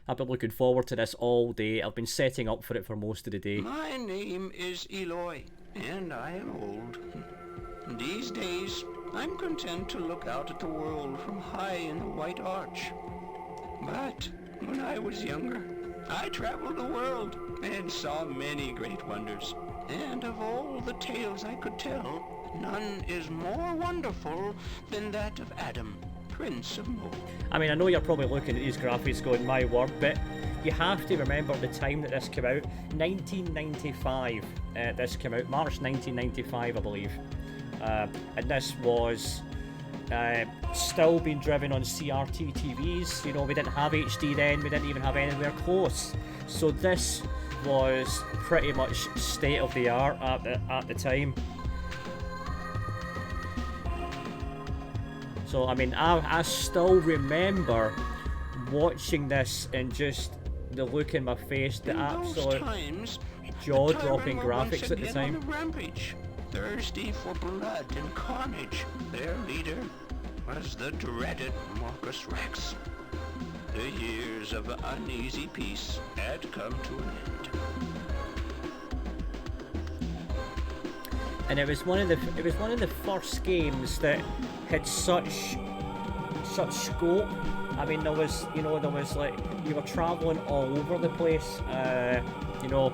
I've been looking forward to this all day. I've been setting up for it for most of the day. My name is Eloy, and I am old. These days, I'm content to look out at the world from high in the White Arch. But when I was younger, I traveled the world and saw many great wonders. And of all the tales I could tell, none is more wonderful than that of Adam, Prince of Mo. I mean, I know you're probably looking at these graphics going, my word, but you have to remember the time that this came out. 1995, this came out, March 1995, I believe. And this was still being driven on CRT TVs. You know, we didn't have HD then, we didn't even have anywhere close. So this was pretty much state of the art at the time. So I mean, I still remember watching this and just the look in my face, the absolute jaw-dropping graphics at the time. Rampage, thirsty for blood and carnage. Their leader was the dreaded Marcus Rex. The years of uneasy peace had come to an end. And it was one of the first games that had such scope. I mean, there was like, you were traveling all over the place, you know,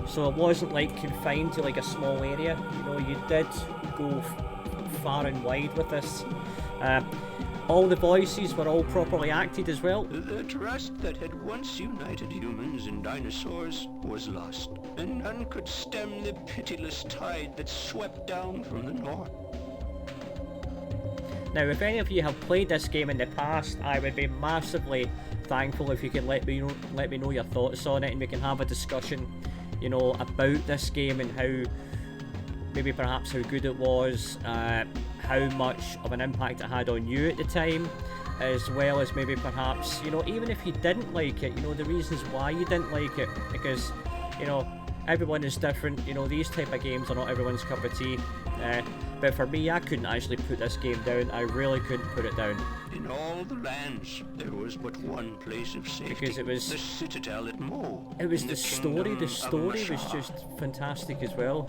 so it wasn't like confined to like a small area. You know, you did go far and wide with this. All the voices were all properly acted as well. The trust that had once united humans and dinosaurs was lost, and none could stem the pitiless tide that swept down from the north. Now, if any of you have played this game in the past, I would be massively thankful if you could let me know your thoughts on it, and we can have a discussion, you know, about this game and how, maybe perhaps how good it was, how much of an impact it had on you at the time, as well as maybe perhaps, you know, even if you didn't like it, you know, the reasons why you didn't like it, because, you know, everyone is different. You know, these type of games are not everyone's cup of tea. But for me, I couldn't actually put this game down. I really couldn't put it down. In all the lands, there was but one place of safety. Because it was the citadel at Mo. It was the story. The story was just fantastic as well.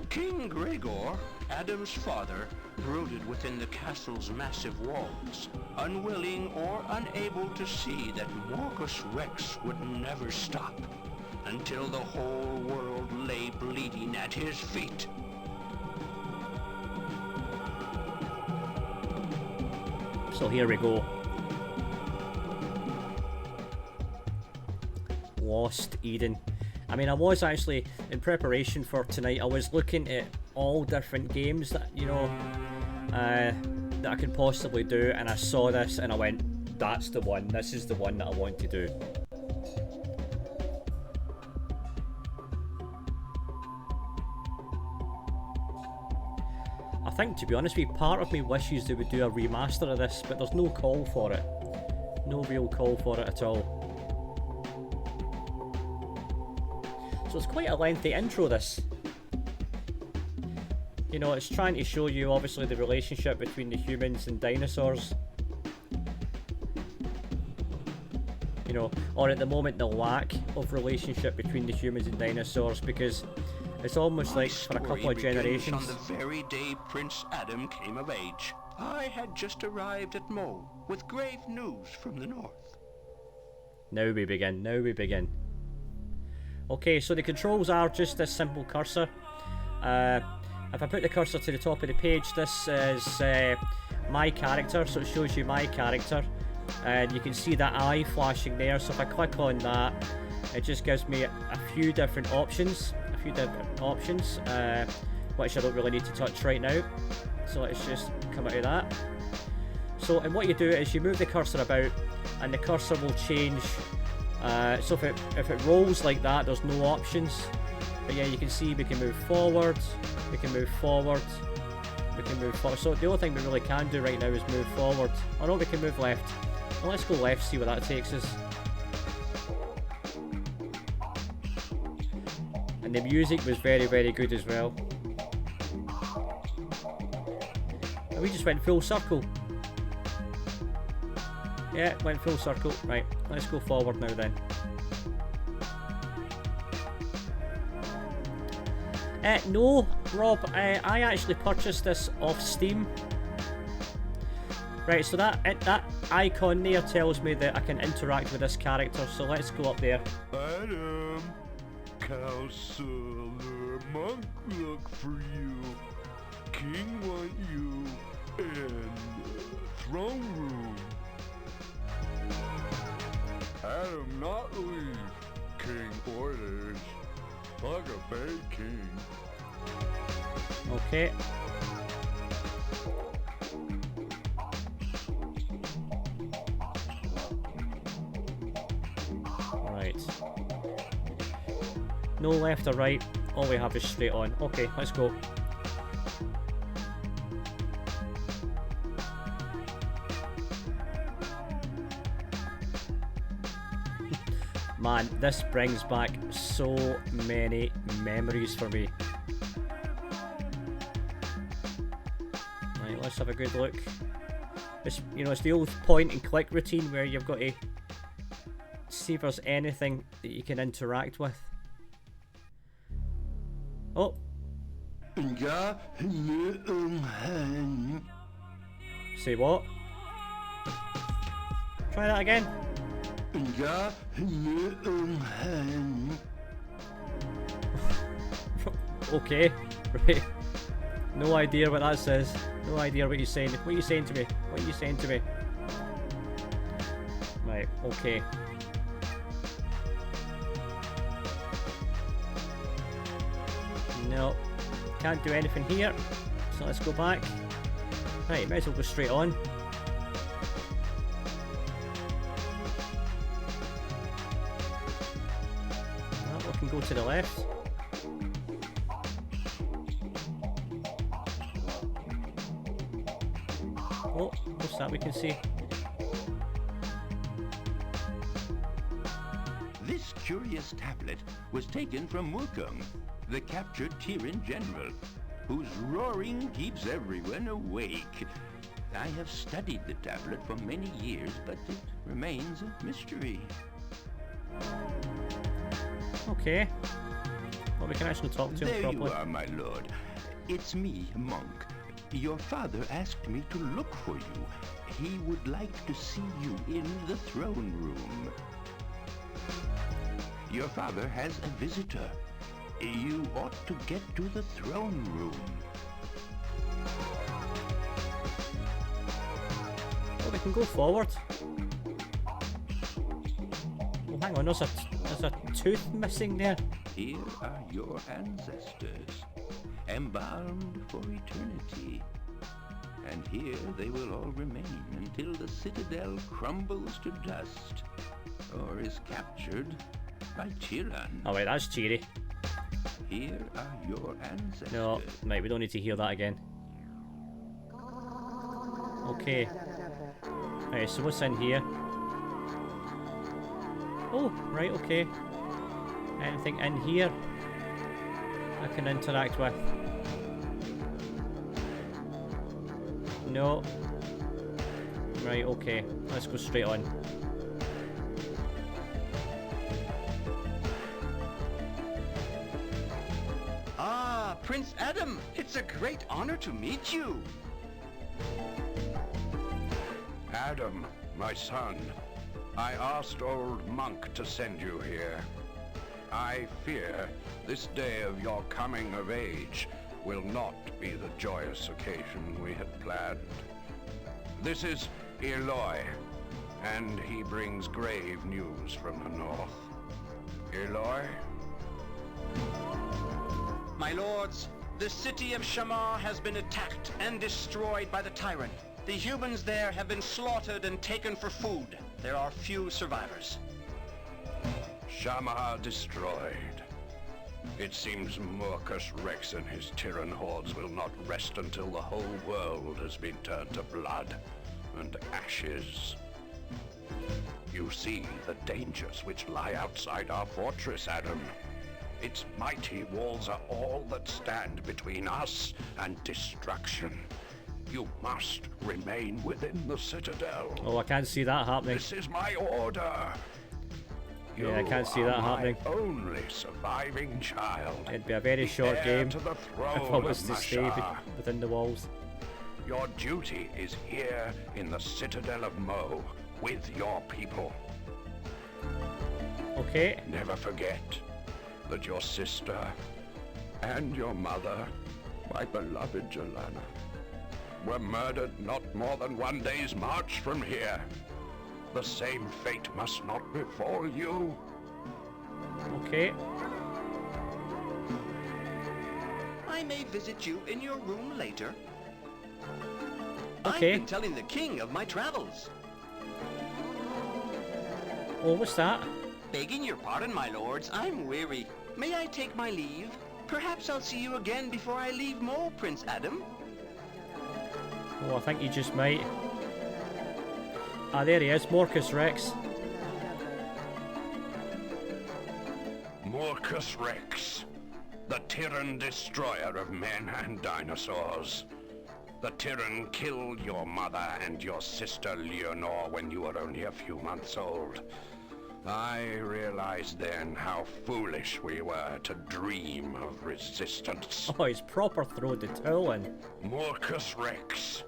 King Gregor, Adam's father, brooded within the castle's massive walls, unwilling or unable to see that Marcus Rex would never stop until the whole world lay bleeding at his feet. So here we go. Lost Eden. I mean, I was actually, in preparation for tonight, I was looking at all different games that, you know, that I could possibly do, and I saw this and I went, that's the one, this is the one that I want to do. I think, to be honest with you, part of me wishes they would do a remaster of this, but there's no call for it. No real call for it at all. So it's quite a lengthy intro, this. You know, it's trying to show you, obviously, the relationship between the humans and dinosaurs. You know, or at the moment, the lack of relationship between the humans and dinosaurs, because it's almost like for a couple of generations. On the very day Prince Adam came of age, I had just arrived at Mo with grave news from the north. Now we begin, now we begin. Okay, so the controls are just this simple cursor. If I put the cursor to the top of the page, this is my character, so it shows you my character. And you can see that eye flashing there, so if I click on that, it just gives me a few different options. Which I don't really need to touch right now. So let's just come out of that. So, and what you do is you move the cursor about, and the cursor will change. So if it rolls like that, there's no options. But yeah, you can see we can move forward, we can move forward, we can move forward. So the only thing we really can do right now is move forward. Oh no, we can move left. Well, let's go left, see where that takes us. And the music was very, very good as well. And we just went full circle. Yeah, went full circle. Right, let's go forward now then. No, Rob, I actually purchased this off Steam. Right, so that icon there tells me that I can interact with this character, so let's go up there. Adam, Counselor Monk look for you. King want you in the throne room. Adam not leave. King orders. Like a bad king. Okay. Right. No left or right. All we have is straight on. Okay, let's go. Man, this brings back so many memories for me. Right, let's have a good look. It's, you know, it's the old point and click routine where you've got to see if there's anything that you can interact with. Oh. Say what? Try that again. Okay, right. No idea what that says. No idea what you're saying. What are you saying to me? What are you saying to me? Right, okay. No, can't do anything here. So let's go back. Right, might as well go straight on. Go to the left. Oh, what's that we can see? This curious tablet was taken from Wukong, the captured Tyran general, whose roaring keeps everyone awake. I have studied the tablet for many years, but it remains a mystery. Okay. Well, we can actually talk to him properly. There you are, my lord. It's me, Monk. Your father asked me to look for you. He would like to see you in the throne room. Your father has a visitor. You ought to get to the throne room. Well, we can go forward. Oh, hang on, there's a tooth missing there. Here are your ancestors, embalmed for eternity. And here they will all remain until the citadel crumbles to dust, or is captured by Tyran. Oh wait, that's cheery. Here are your ancestors. No, right, we don't need to hear that again. Okay. Right, so what's in here? Oh, right, okay. Anything in here I can interact with? No. Right, okay. Let's go straight on. Ah, Prince Adam, it's a great honor to meet you. Adam, my son, I asked old Monk to send you here. I fear this day of your coming of age will not be the joyous occasion we had planned. This is Eloy, and he brings grave news from the north. Eloy? My lords, the city of Shamar has been attacked and destroyed by the tyrant. The humans there have been slaughtered and taken for food. There are few survivors. Shamar destroyed. It seems Murkus Rex and his Tyran hordes will not rest until the whole world has been turned to blood and ashes. You see the dangers which lie outside our fortress, Adam. Its mighty walls are all that stand between us and destruction. You must remain within the citadel. Oh, I can't see that happening. This is my order. Yeah, I can't see that happening. Only surviving child. It'd be a very short heir game to the if throne I was of to stay Mashar. within the walls. Your duty is here in the citadel of Mo with your people. Okay. Never forget that your sister and your mother, my beloved Jelana, were murdered not more than 1 day's march from here. The same fate must not befall you. Okay. I may visit you in your room later. Okay. I've been telling the king of my travels. Oh, what's that? Begging your pardon, my lords, I'm weary. May I take my leave? Perhaps I'll see you again before I leave Mo, Prince Adam. Oh, I think you just might. Ah, there he is, Morcus Rex. Morcus Rex, the Tyrann destroyer of men and dinosaurs. The Tyrann killed your mother and your sister Leonore when you were only a few months old. I realized then how foolish we were to dream of resistance. Oh, he's proper thrown the towel in. Morcus Rex,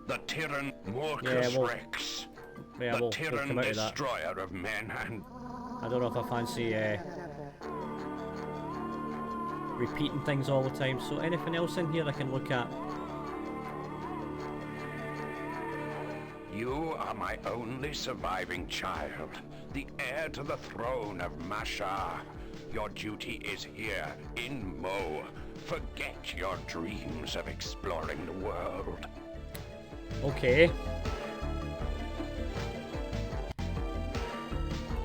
the Tyrann Morcus Yeah, well, Rex, Yeah, the we'll Tyrann come out of that. destroyer of men and... I don't know if I fancy repeating things all the time. So anything else in here I can look at? You are my only surviving child, the heir to the throne of Mashar. Your duty is here, in Mo. Forget your dreams of exploring the world. Okay.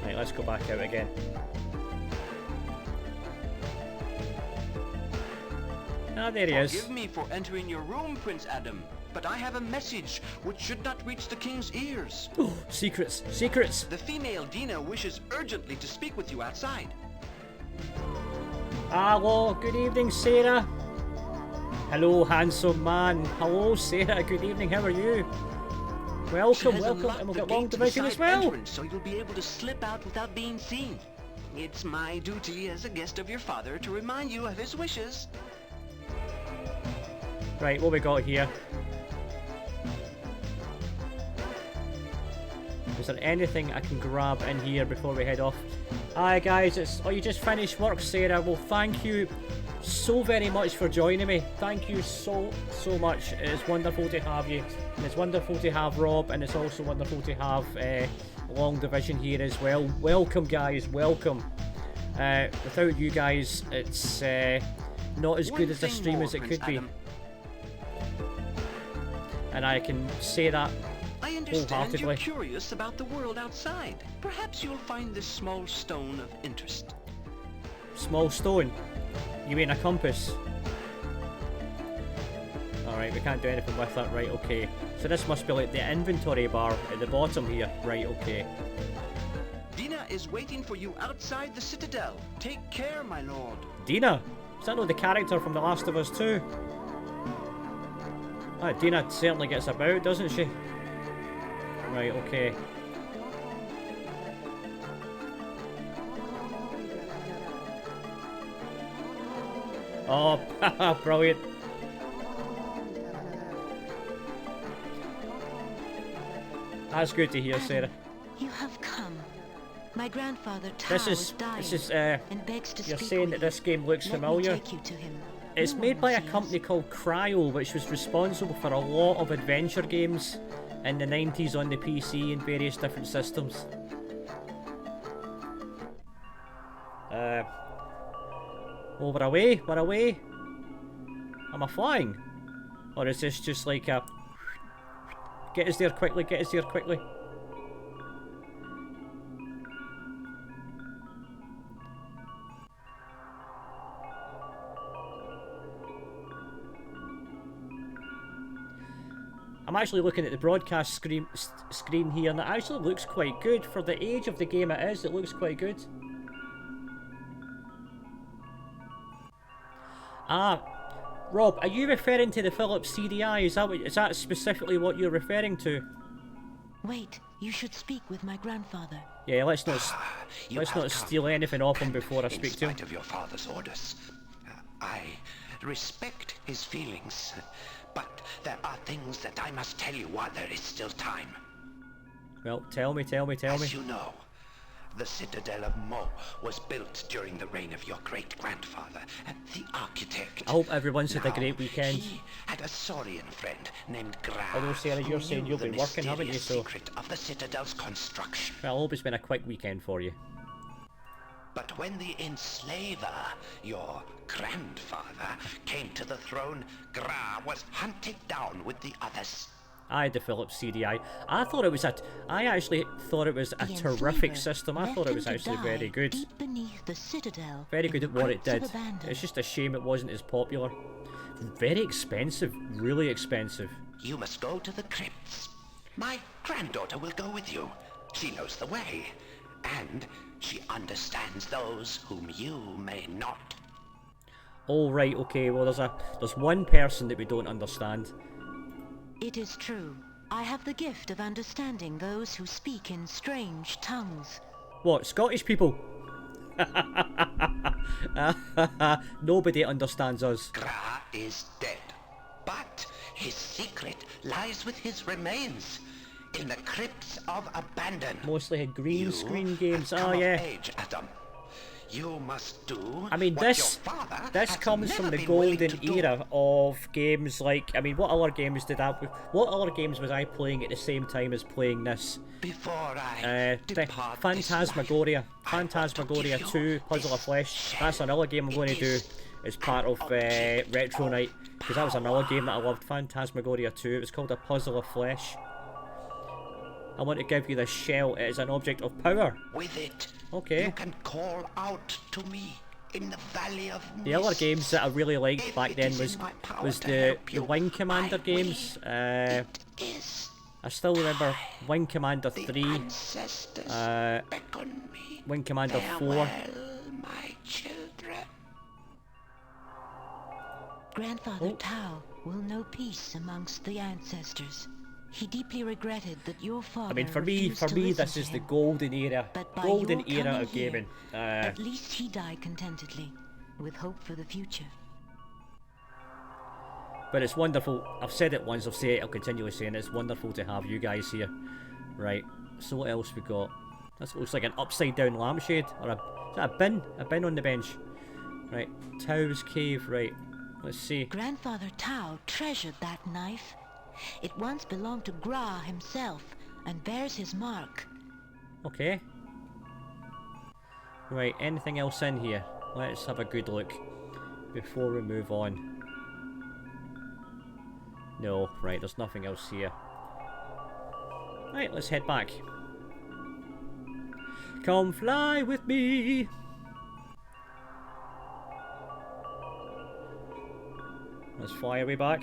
Right, let's go back out again. Ah, there he is. Forgive me for entering your room, Prince Adam, but I have a message which should not reach the king's ears. Oh, secrets, secrets. The female Dina wishes urgently to speak with you outside. Hello, good evening, Sarah. Hello, handsome man. Hello, Sarah. Good evening. How are you? She Welcome, has welcome. unlocked And we've the got long gate to the division as side well. entrance, so you'll be able to slip out without being seen. It's my duty as a guest of your father to remind you of his wishes. Right, what we got here? Is there anything I can grab in here before we head off? Hi guys, it's you just finished work, Sarah. Well, thank you so very much for joining me. Thank you so much. It's wonderful to have you. And it's wonderful to have Rob, and it's also wonderful to have Long Division here as well. Welcome guys, welcome. Without you guys, it's not as good as a stream as it could be. And I can say that I understand you're wholeheartedly. curious about the world outside. Perhaps you'll find this small stone of interest. Small stone? You mean a compass? Alright, we can't do anything with that. Right, okay. So this must be like the inventory bar at the bottom here. Right, okay. Dina is waiting for you outside the citadel. Take care, my lord. Dina? Is that not the character from The Last of Us 2? Ah, Dina certainly gets about, doesn't she? Right, okay. Oh, brilliant. That's good to hear, Sarah. You have come. My grandfather Tao This is dying and begs to you're speak saying with that this game looks you. Let me familiar. take you to him. It's No made one by a sees. company called Cryo, which was responsible for a lot of adventure games in the 90s on the PC and various different systems. Oh, we're away, we're away. Am I flying? Or is this just like a... Get us there quickly, get us there quickly. I'm actually looking at the broadcast screen here, and it actually looks quite good. For the age of the game it is, it looks quite good. Ah, Rob, are you referring to the Philips CDI? Is that specifically what you're referring to? Wait, you should speak with my grandfather. Yeah, let's not You let's have not come. steal anything off him And before I speak to In him. spite of your father's orders, I respect his feelings, but there are things that I must tell you while there is still time. Well, tell me. As you know, the Citadel of Mo was built during the reign of your great-grandfather, the architect. I hope everyone's had a Now, great weekend. He had a Saurian friend named Gra. Although, Sarah, who you're saying knew you'll the be working, haven't you, mysterious so- secret of the Citadel's construction. Well, I hope it's been a quick weekend for you. But when the enslaver, your grandfather, came to the throne, Gra was hunted down with the others. I the Philips CDI. I actually thought it was a The terrific enslaver system. I left thought it him was to actually die very good. Deep beneath the citadel. Very good in at what it crypts of did. abandon. It's just a shame it wasn't as popular. Very expensive. Really expensive. You must go to the crypts. My granddaughter will go with you. She knows the way, and she understands those whom you may not. Oh, right, okay. Well, there's one person that we don't understand. It is true. I have the gift of understanding those who speak in strange tongues. What, Scottish people? Nobody understands us. Gra is dead, but his secret lies with his remains in the crypts of abandon. Mostly had green You screen games. have Oh, come of yeah. age, Adam. You must do I mean, what this your father this has comes from never the been willing golden to do. era of games like. I mean, what other games was I playing at the same time as playing this? Before I depart this Phantasmagoria. life, I want to Phantasmagoria give you 2, Puzzle of this Flesh. shell. That's another game I'm going to It do is as part of object Retro of Night, because that was another game that I loved. Phantasmagoria 2. It was called a Puzzle of Flesh. I want to give you this shell. It is an object of power. With it, Okay. you can call out to me in the Valley of The other Mist. games that I really liked If back it then is was in my power was to the help the you, Wing Commander I games. It is I still remember Wing Commander the 3, ancestors beckon me. Wing Commander 4. Farewell, my children. Grandfather Tao will know peace amongst the ancestors. He deeply regretted that your father I mean, for me, refused to listen this to is the him. golden era, But by golden your era coming of gaming. here, at least he died contentedly, with hope for the future. But it's wonderful. I've said it once. I'll say it. I'll continue saying it. It's wonderful to have you guys here. Right. So what else we got? That looks like an upside down lampshade, or is that a bin? A bin on the bench. Right. Tao's cave. Right. Let's see. Grandfather Tao treasured that knife. It once belonged to Gra himself, and bears his mark. Okay. Right, anything else in here? Let's have a good look before we move on. No, right, there's nothing else here. Right, let's head back. Come fly with me! Let's fly away back.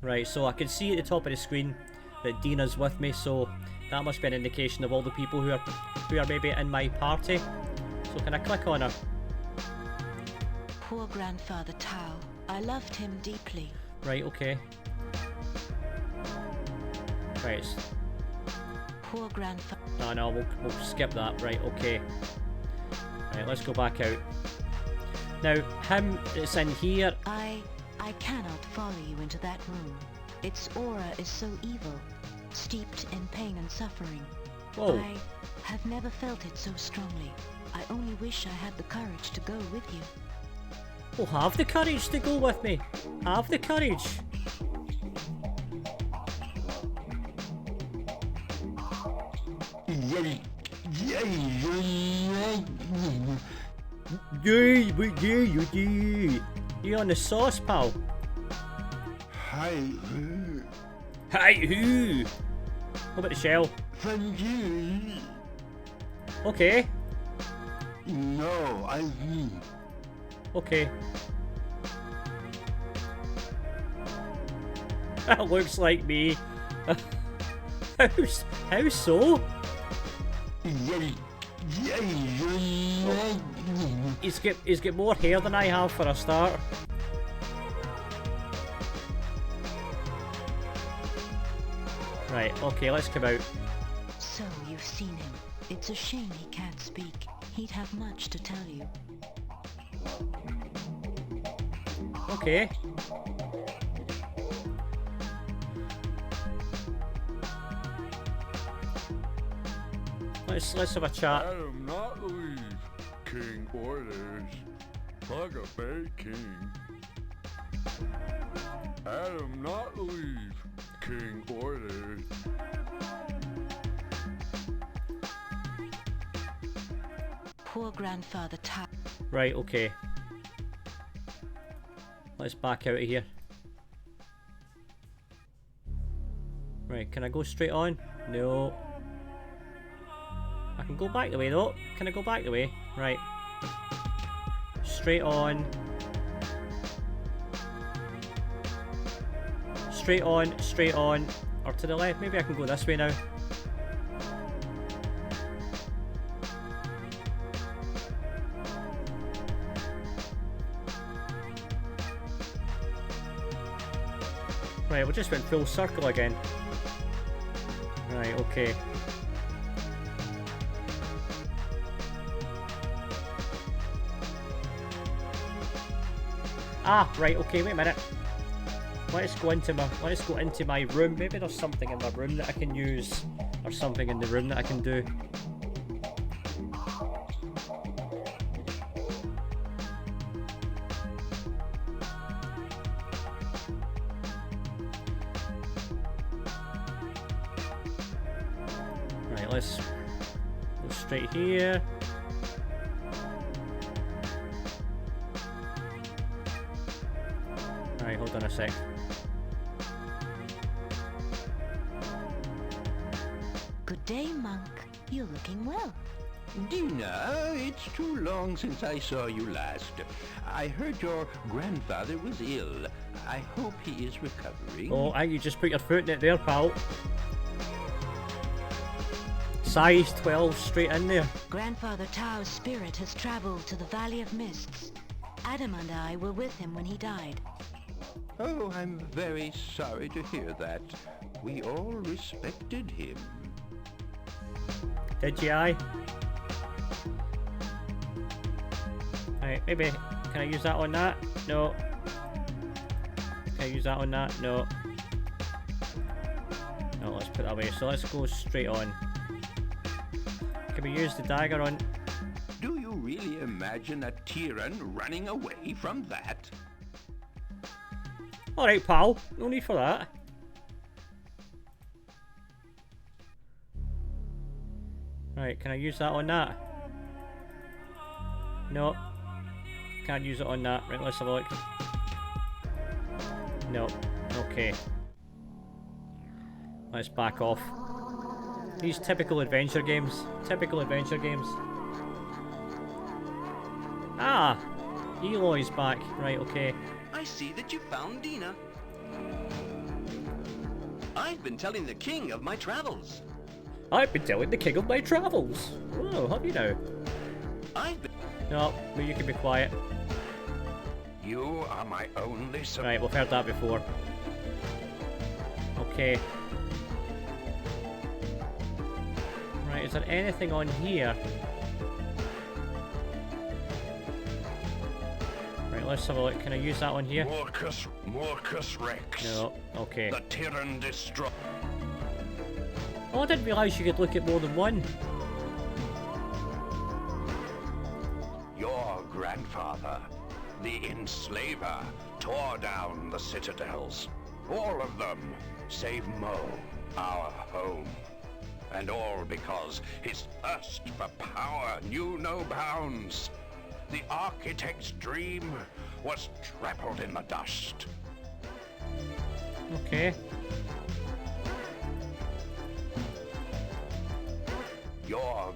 Right, so I can see at the top of the screen that Dina's with me, so that must be an indication of all the people who are maybe in my party. So can I click on her? Poor Grandfather Tao. I loved him deeply. Right, okay. Right. Poor Grandfather. No, we'll skip that. Right, okay. Right, let's go back out. Now, him that's in here. I cannot follow you into that room. Its aura is so evil, steeped in pain and suffering. Whoa. I have never felt it so strongly. I only wish I had the courage to go with you. Well, have the courage to go with me. Have the courage. You on the sauce, pal? Hi. Hi, who? What about the shell? Thank you. Okay. No, I. Okay. That looks like me. How so? He's got more hair than I have for a start. Right, okay, let's come out. So you've seen him. It's a shame he can't speak. He'd have much to tell you. Okay. Let's have a chat. Adam not leave. King orders. Bugaboo King. Adam not leave. King orders. Poor grandfather Tao. Right, okay. Let's back out of here. Right, can I go straight on? No. I can go back the way though. Can I go back the way? Right. Straight on. Straight on, straight on. Or to the left. Maybe I can go this way now. Right, we just went full circle again. Right, okay. Ah, right, okay, wait a minute. Let's go into my room. Maybe there's something in my room that I can use. Or something in the room that I can do. Right, let's go straight here. Right, hold on a sec. Good day, Monk. You're looking well. Dina, it's too long since I saw you last. I heard your grandfather was ill. I hope he is recovering. Oh, I you just put your foot in it there, pal. Size 12 straight in there. Grandfather Tao's spirit has traveled to the Valley of Mists. Adam and I were with him when he died. Oh, I'm very sorry to hear that. We all respected him. Did you, I? Alright, maybe. Can I use that on that? No. Can I use that on that? No. No, let's put that away. So let's go straight on. Can we use the dagger on? Do you really imagine a Tyran running away from that? Alright, pal. No need for that. Right, can I use that on that? No. Can't use it on that. Right, let's have a look. No. Okay. Let's back off. These typical adventure games. Typical adventure games. Ah! Eloy's back. Right, okay. I see that you found Dina. I've been telling the king of my travels. I've been telling the king of my travels. Oh, have you now? I've been... No, well, you can be quiet. You are my only son. Right, we've heard that before. Okay. Right, is there anything on here? Right, let's have a look. Can I use that one here? Morcus Rex. No, okay. The Tyran destroy. Oh, I didn't realise you could look at more than one. Your grandfather, the enslaver, tore down the citadels. All of them, save Mo, our home. And all because his thirst for power knew no bounds. The architect's dream was trampled in the dust. Okay. Your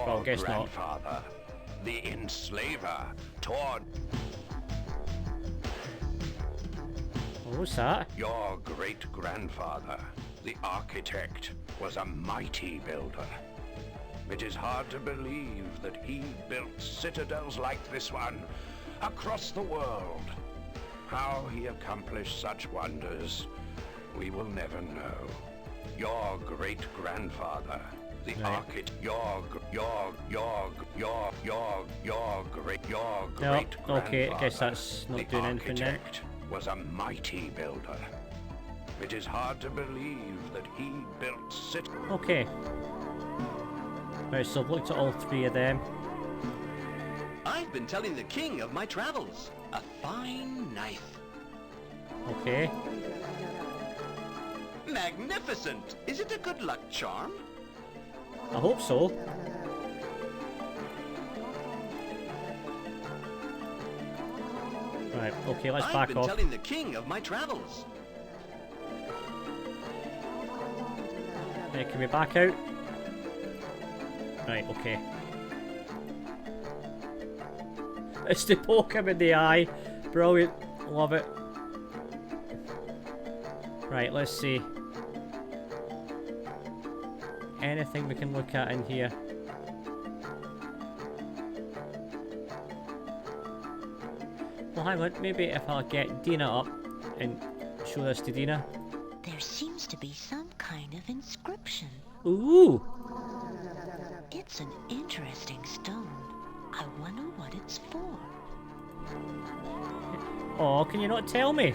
Well, guess not. grandfather, the enslaver, tore. What's that? Your great-grandfather, the architect, was a mighty builder. It is hard to believe that he built citadels like this one across the world. How he accomplished such wonders, we will never know. Your great-grandfather, the architect, your great-grandfather, okay, I guess that's not doing anything then. Was a mighty builder. It is hard to believe that he built citadels. Okay. Right, so I've looked at all three of them. I've been telling the king of my travels. A fine knife. Okay. Magnificent! Is it a good luck charm? I hope so. Right, okay, let's back I've been off. telling the king of my travels. Yeah, can we back out? Right, okay. It's to poke him in the eye. Brilliant. Love it. Right, let's see. Anything we can look at in here? Well, hang on. Maybe if I get Dina up and show this to Dina. There seems to be some kind of inscription. Ooh! It's an interesting stone. I wonder what it's for. Oh, can you not tell me?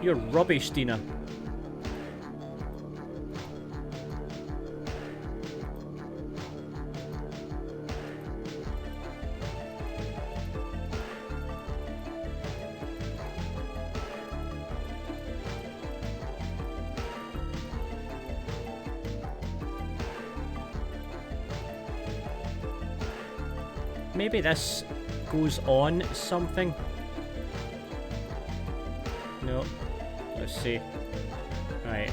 You're rubbish, Dina. Maybe this goes on something. No. Let's see. Right.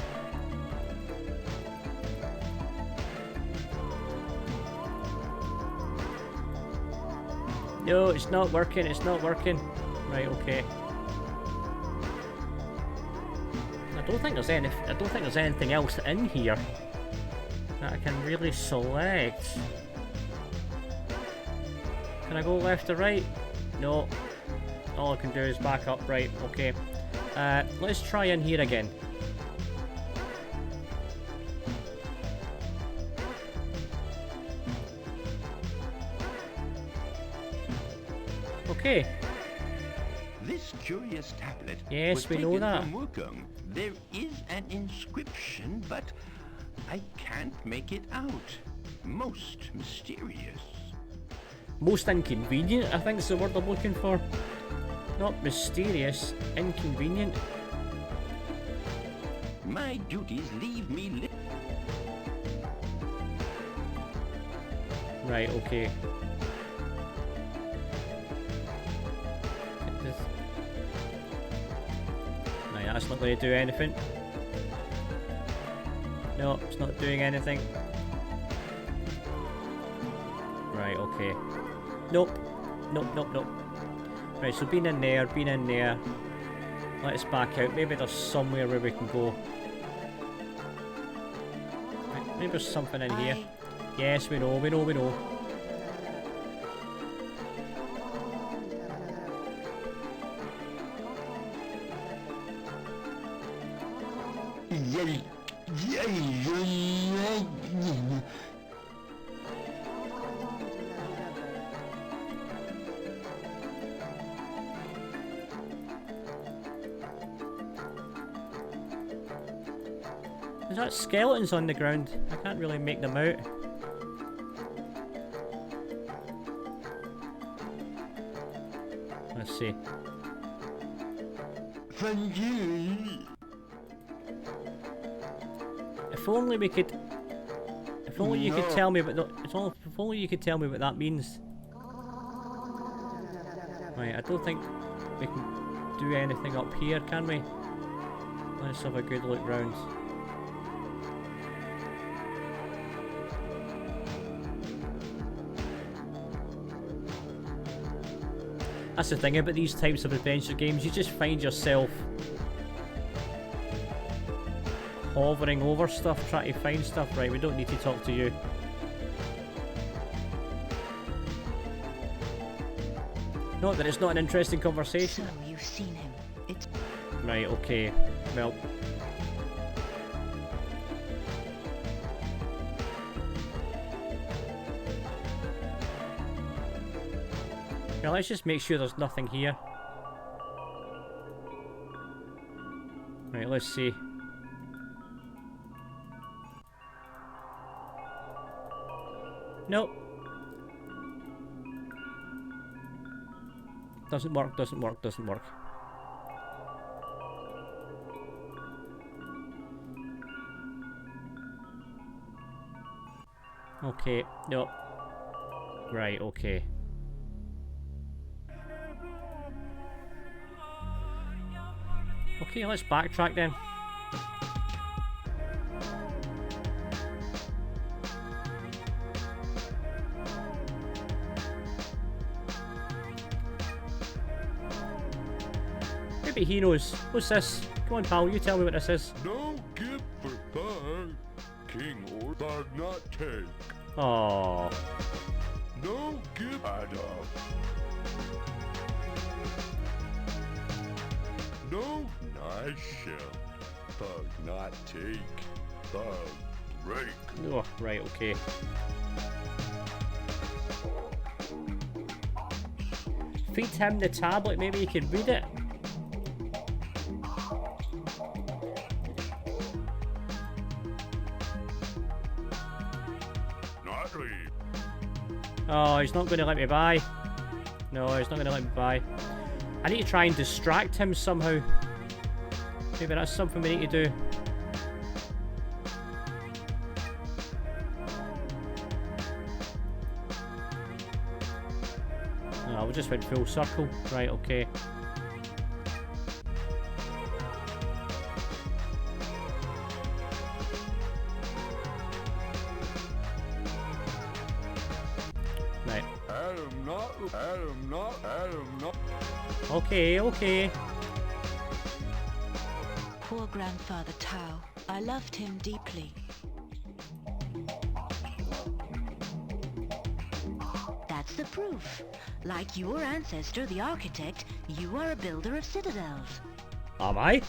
No, it's not working. It's not working. Right. Okay. I don't think there's anything else in here that I can really select. Can I go left or right? No. All I can do is back up. Right, okay. Let's try in here again. Okay. This curious tablet Yes, was we know taken that. from Wukong. There is an inscription, but I can't make it out. Most mysterious. Most inconvenient, I think is the word I'm looking for. Not mysterious, inconvenient. My duties leave me Right, okay. Right, that's not going to do anything. No, it's not doing anything. Right, okay. Nope. Nope, nope, nope. Right, so being in there, being in there. Let's back out. Maybe there's somewhere where we can go. Right, maybe there's something in here. Yes, we know, we know, we know. There's that skeletons on the ground. I can't really make them out. Let's see. Thank you. If only we could. If only you could tell me what. If only you could tell me what that means. Right, I don't think we can do anything up here, can we? Let's have a good look round. That's the thing about these types of adventure games, you just find yourself hovering over stuff, trying to find stuff. Right, we don't need to talk to you. Not that it's not an interesting conversation. So you've seen him. It's Right, okay. Well. Now let's just make sure there's nothing here. Right, let's see. Nope. Doesn't work, doesn't work, doesn't work. Okay, nope. Right, okay. Okay, let's backtrack then. Maybe he knows. What's this? Come on, pal, you tell me what this is. No gift for pie. King or dog not take. Oh. No gift, Adam. No nice shell. Bug not take. Bug break. Oh, right, okay. Feed him the tablet, maybe he can read it. Not leave. Oh, he's not going to let me buy. No, he's not going to let me buy. I need to try and distract him somehow. Maybe that's something we need to do. Oh, we just went full circle. Right, okay. Right. Adam not. Adam not. Adam not. Okay, okay. poor grandfather Tao. I loved him deeply. That's the proof. Like your ancestor, the architect, you are a builder of citadels. Am I?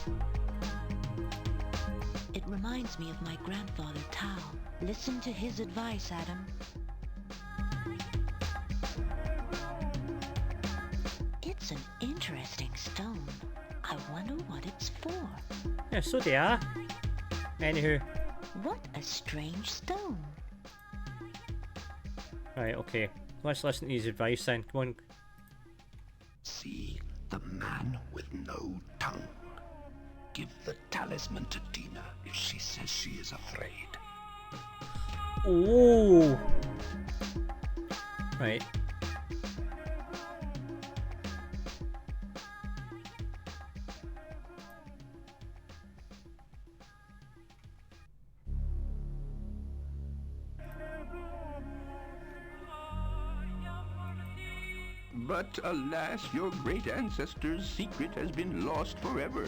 It reminds me of my grandfather Tao. Listen to his advice, Adam. It's an interesting stone. I wonder what it's for. Yeah, so they are. Anywho. What a strange stone. Right, okay. Let's listen to his advice then. Come on. See the man with no tongue. Give the talisman to Dina if she says she is afraid. Oh. Right. But alas, your great ancestor's secret has been lost forever.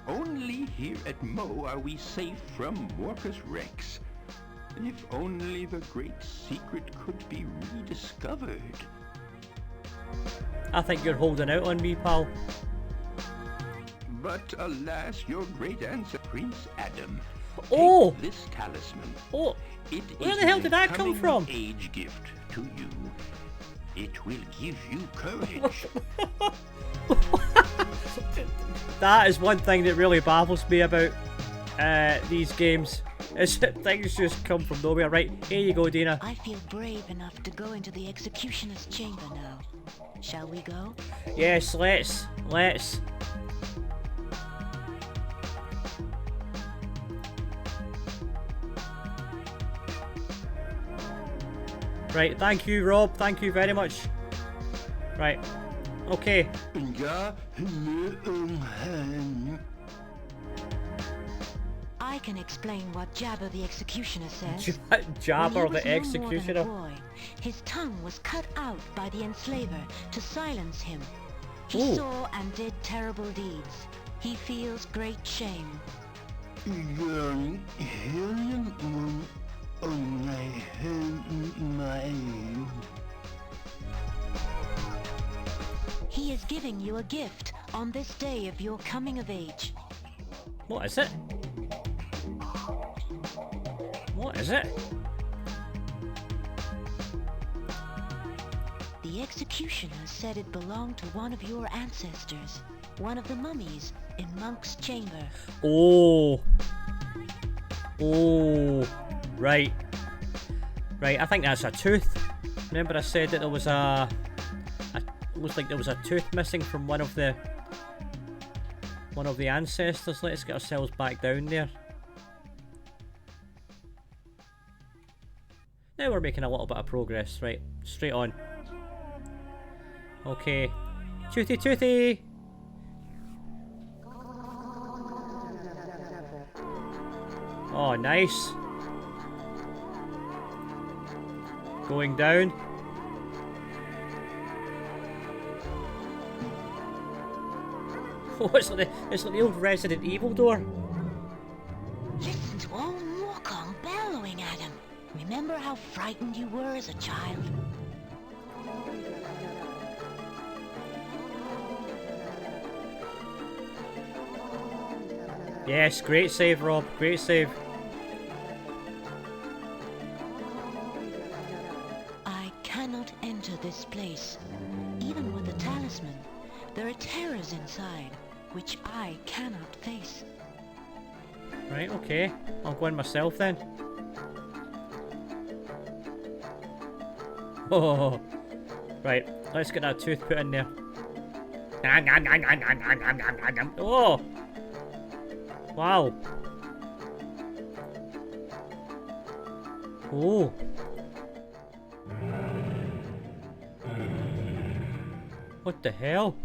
Only here at Mo are we safe from Morcus Rex. If only the great secret could be rediscovered. I think you're holding out on me, pal. But alas, your great ancestor, Prince Adam. Oh! Take this talisman. Oh! It Where is the hell my did that come from? Age gift to you. It will give you courage. That is one thing that really baffles me about these games. Is that things just come from nowhere. Right, here you go, Dina. I feel brave enough to go into the executioner's chamber now. Shall we go? Yes, let's. Right, thank you, Rob. Thank you very much. Right, okay. I can explain what Jabber the Executioner says. Jabber When he the was no more than a Executioner. boy, his tongue was cut out by the enslaver to silence him. He Ooh. saw and did terrible deeds. He feels great shame. You're hearing on my He is giving you a gift on this day of your coming of age. What is it? What is it? The executioner said it belonged to one of your ancestors, one of the mummies in Monk's chamber. Oh. Oh. Right. Right, I think that's a tooth. Remember I said that there was looks like there was a tooth missing from one of the ancestors. Let's get ourselves back down there. Now we're making a little bit of progress. Right, straight on. Okay. Toothy toothy! Oh, nice. Going down. Oh, it's like the old Resident Evil door. Listen to old Morkong bellowing at him. Remember how frightened you were as a child? Yes, great save, Rob. Great save. I cannot enter this place. Even with the talisman, there are terrors inside, which I cannot face. Right, okay. I'll go in myself then. Oh, right. Let's get that tooth put in there. Oh! Wow. Oh. What the hell?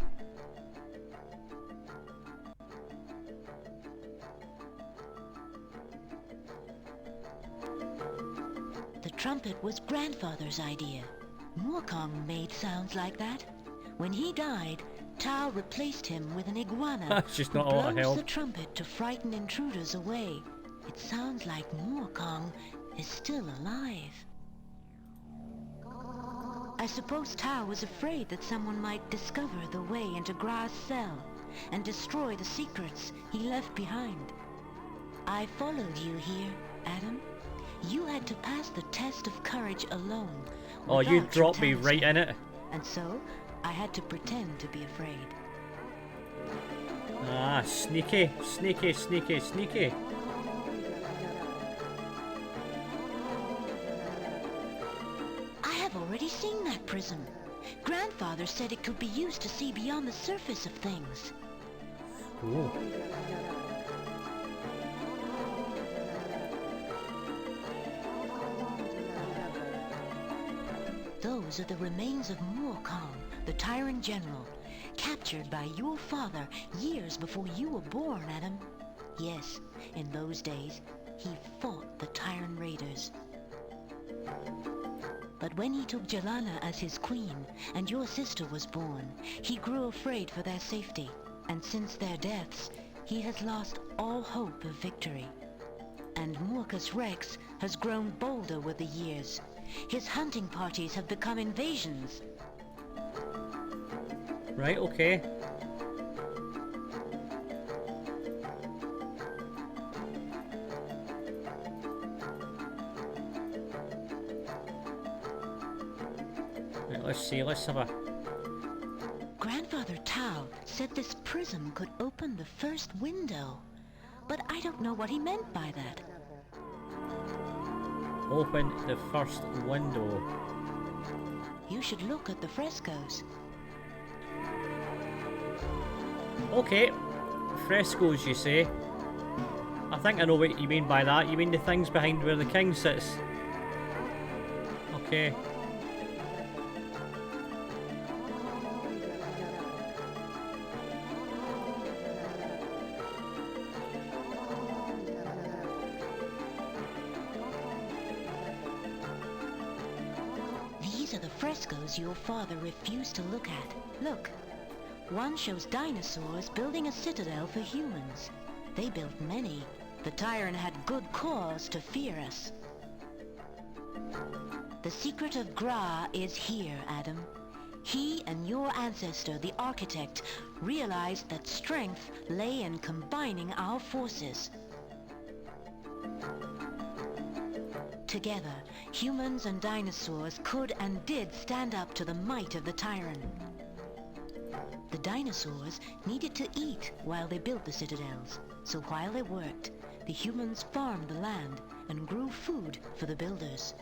The trumpet was grandfather's idea. Morkong made sounds like that. When he died, Tao replaced him with an iguana That's just who not a lot of blows help. the trumpet to frighten intruders away. It sounds like Morkong is still alive. I suppose Tao was afraid that someone might discover the way into Gra's cell and destroy the secrets he left behind. I followed you here, Adam. You had to pass the test of courage alone. Oh, you without dropped your me right in talisman. it. And so, I had to pretend to be afraid. Ah, sneaky, sneaky, sneaky, sneaky. I have already seen that prism. Grandfather said it could be used to see beyond the surface of things. Ooh. Those are the remains of Morkong, the tyrant general, captured by your father years before you were born, Adam. Yes, in those days, he fought the tyrant raiders. But when he took Jelana as his queen, and your sister was born, he grew afraid for their safety. And since their deaths, he has lost all hope of victory. And Morcus Rex has grown bolder with the years. His hunting parties have become invasions. Right, okay. Right, let's see, let's have a... Grandfather Tao said this prism could open the first window. But I don't know what he meant by that. Open the first window. You should look at the frescoes. Okay. Frescoes, you say? I think I know what you mean by that. You mean the things behind where the king sits? Okay. These are the frescoes your father refused to look at. Look. One shows dinosaurs building a citadel for humans. They built many. The tyrant had good cause to fear us. The secret of Gra is here, Adam. He and your ancestor, the architect, realized that strength lay in combining our forces. Together, humans and dinosaurs could and did stand up to the might of the tyrant. The dinosaurs needed to eat while they built the citadels, so while they worked, the humans farmed the land and grew food for the builders.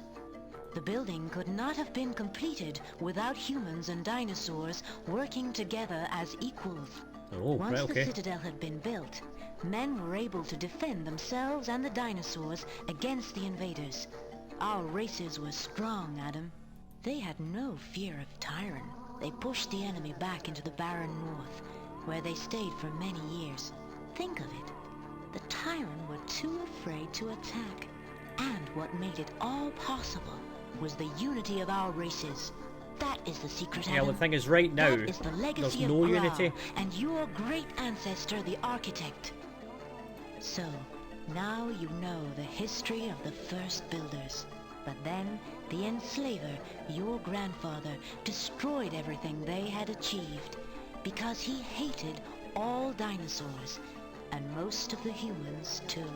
The building could not have been completed without humans and dinosaurs working together as equals. Oh, Once right, the okay. citadel had been built, men were able to defend themselves and the dinosaurs against the invaders. Our races were strong, Adam. They had no fear of Tyrann. They pushed the enemy back into the barren north, where they stayed for many years. Think of it. The Tyrann were too afraid to attack. And what made it all possible was the unity of our races. That is the secret, Adam. Yeah, the thing is, right now, That is the legacy there's of no Gra unity. and your great ancestor, the architect. So, now you know the history of the first builders. But then, the enslaver, your grandfather, destroyed everything they had achieved because he hated all dinosaurs, and most of the humans, too.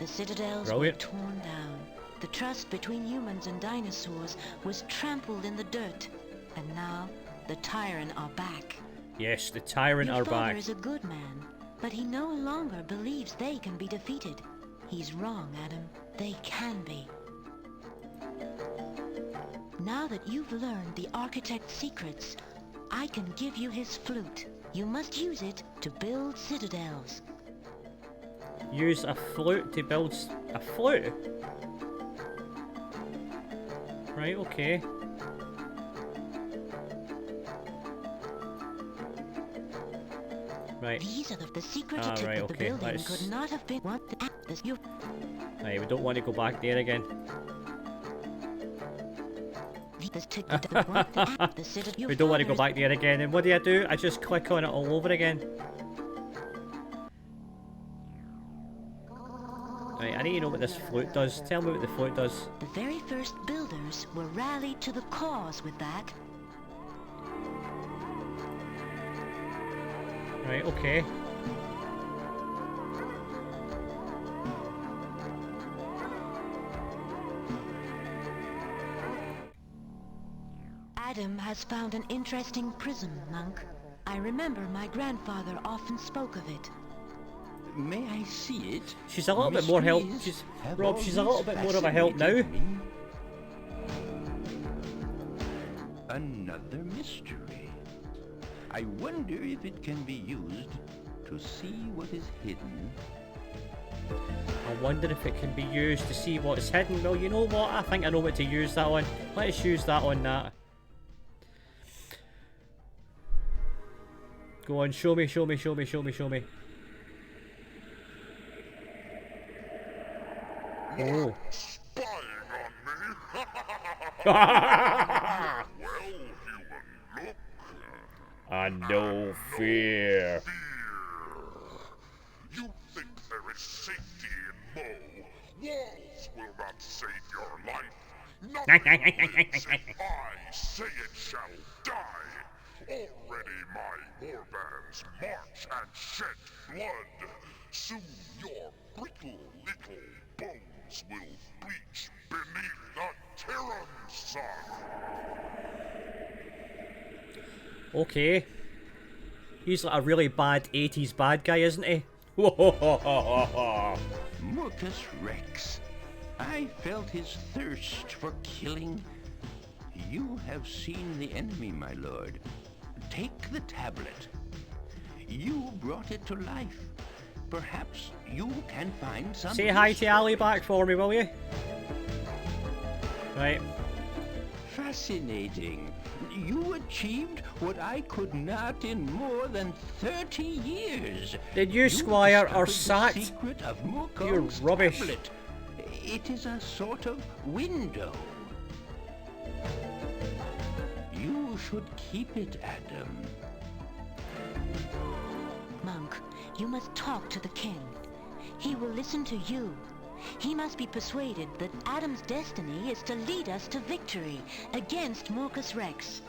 The citadels Brilliant. were torn down. The trust between humans and dinosaurs was trampled in the dirt. And now, the Tyrann are back. Yes, the tyrant Your are father back. is a good man, but he no longer believes they can be defeated. He's wrong, Adam. They can be. Now that you've learned the architect's secrets, I can give you his flute. You must use it to build citadels. Use a flute to build a flute? Right, okay. Right. These are the secret Ah, to right, the okay, building let's- could not have been what this you Right, we don't want to go back there again. the citadel. We don't want to go back there again. And what do? I just click on it all over again. Right, I need to know what this flute does. Tell me what the flute does. The very first builders were rallied to the cause with that. Right, okay. Adam has found an interesting prism, Monk. I remember my grandfather often spoke of it. May I see it? She's a little bit more help. Mysteries have Rob, she's a little always bit more of a help now. fascinated me. Another mystery. I wonder if it can be used to see what is hidden. I wonder if it can be used to see what is hidden. Well, you know what? I think I know what to use that on. Let's use that on that. Go on, show me, show me, show me, show me, show me. Oh. Spying on me? Well, human, look. And no fear. Fear. You think there is safety in Mo. Walls will not save your life. Nothing lives if I say it shall die. Already my warbands march and shed blood. Soon your brittle little bones will bleach beneath the Tyrann's sun. Okay. He's like a really bad 80s bad guy, isn't he? Murcus Rex. I felt his thirst for killing. You have seen the enemy, my lord. Take the tablet. You brought it to life. Perhaps you can find some... Say hi to Ali back for me, will you? Right. Fascinating. You achieved what I could not in more than 30 years. Did you, Squire, or discovered Sat? the secret of Murcus You're rubbish. tablet. It is a sort of window. You should keep it, Adam. Monk, you must talk to the king. He will listen to you. He must be persuaded that Adam's destiny is to lead us to victory against Morcus Rex.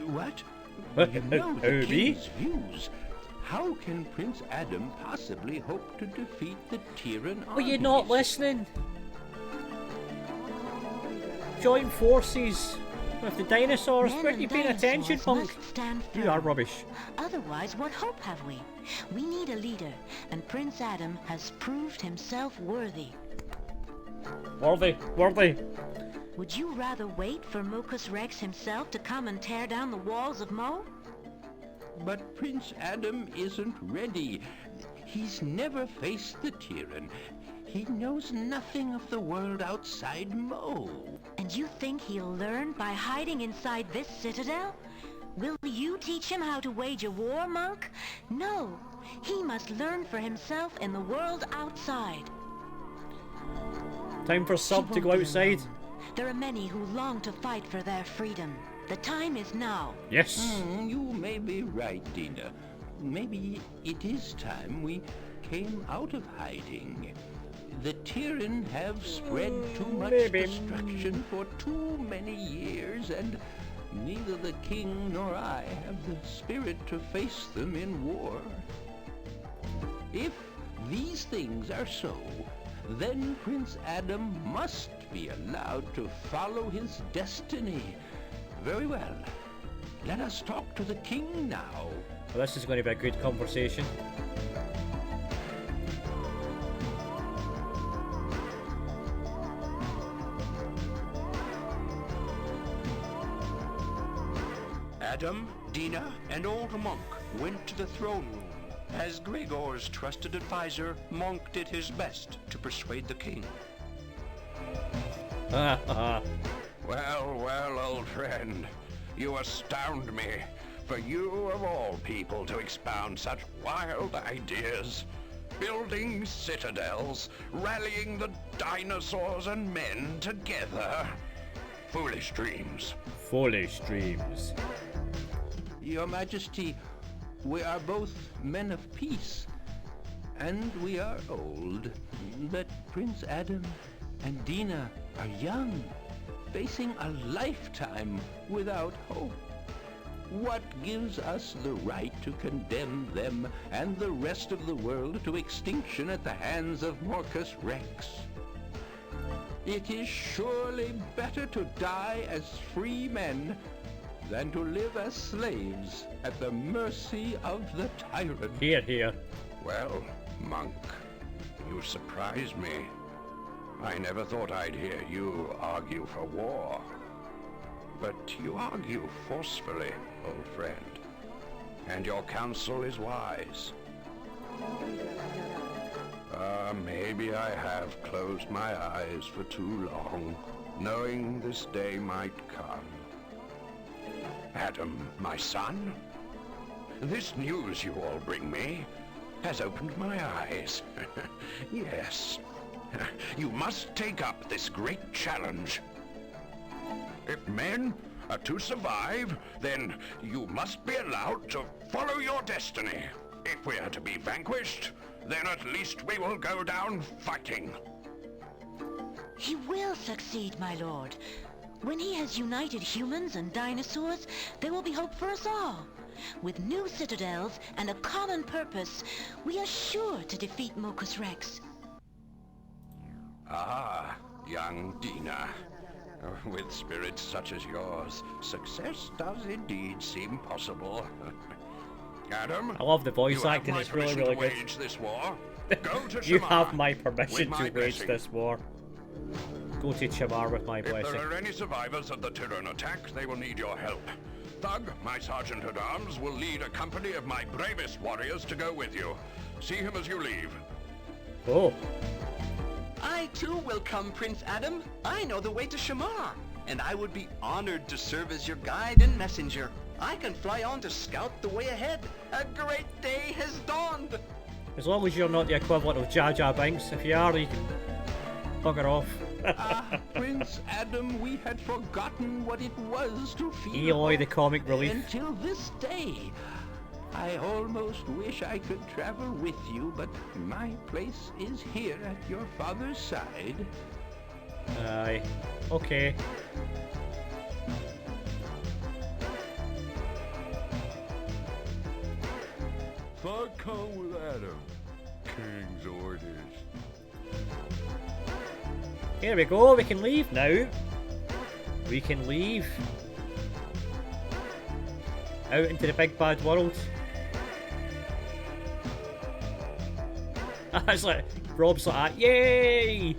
What? You know the king's views. How can Prince Adam possibly hope to defeat the Tyran Are you not armies? listening? Join forces with the dinosaurs. Men Weren't and you paying attention, dinosaurs punk? must stand You are firm. rubbish. Otherwise, what hope have we? We need a leader, and Prince Adam has proved himself worthy. Worthy, worthy. Would you rather wait for Morcus Rex himself to come and tear down the walls of Mo? But Prince Adam isn't ready. He's never faced the Tyran. He knows nothing of the world outside Mo. And you think he'll learn by hiding inside this citadel? Will you teach him how to wage a war, Monk? No, he must learn for himself in the world outside. Time for Sub She to go won't be outside. alone. There are many who long to fight for their freedom. The time is now. Yes. You may be right, Dina. Maybe it is time we came out of hiding. The Tyran have spread too much Maybe. destruction for too many years, and neither the king nor I have the spirit to face them in war. If these things are so, then Prince Adam must be allowed to follow his destiny. Very well. Let us talk to the king now. Well, this is going to be a good conversation. Adam, Dina, and old Monk went to the throne room. As Gregor's trusted advisor, Monk did his best to persuade the king. Ah. Well, well, old friend, you astound me. For you of all people to expound such wild ideas. Building citadels, rallying the dinosaurs and men together. Foolish dreams. Foolish dreams. Your Majesty, we are both men of peace, and we are old. But Prince Adam and Dina are young, facing a lifetime without hope. What gives us the right to condemn them and the rest of the world to extinction at the hands of Morcus Rex? It is surely better to die as free men than to live as slaves at the mercy of the tyrant. Here, here. Well, Monk, you surprise me. I never thought I'd hear you argue for war. But you argue forcefully, old friend. And your counsel is wise. Maybe I have closed my eyes for too long, knowing this day might come. Adam, my son, this news you all bring me has opened my eyes. Yes, you must take up this great challenge. If men are to survive, then you must be allowed to follow your destiny. If we are to be vanquished, then at least we will go down fighting. He will succeed, my lord. When he has united humans and dinosaurs, there will be hope for us all. With new citadels and a common purpose, we are sure to defeat Morcus Rex. Ah, young Dina. With spirits such as yours, success does indeed seem possible. Adam, I love the voice you have acting, my it's really, permission really to good. wage this war. Go to You Shamar have my with permission my to wage blessing. this war. Go to Chamar with my If blessing. there are any survivors of the Tyran attack, they will need your help. Thug, my sergeant-at-arms, will lead a company of my bravest warriors to go with you. See him as you leave. Oh, I too will come, Prince Adam. I know the way to Shamar, and I would be honored to serve as your guide and messenger. I can fly on to scout the way ahead. A great day has dawned. as long as you're not the equivalent of Jar Jar Binks. If you are, you can Bugger off. Ah, Prince Adam, we had forgotten what it was to feel Eloy, the hope comic relief. until this day. I almost wish I could travel with you, but my place is here at your father's side. Aye. Okay. Fun come with Adam. King's orders. Here we go, we can leave now. We can leave. Out into the big bad world. It's like, Rob's like, yay!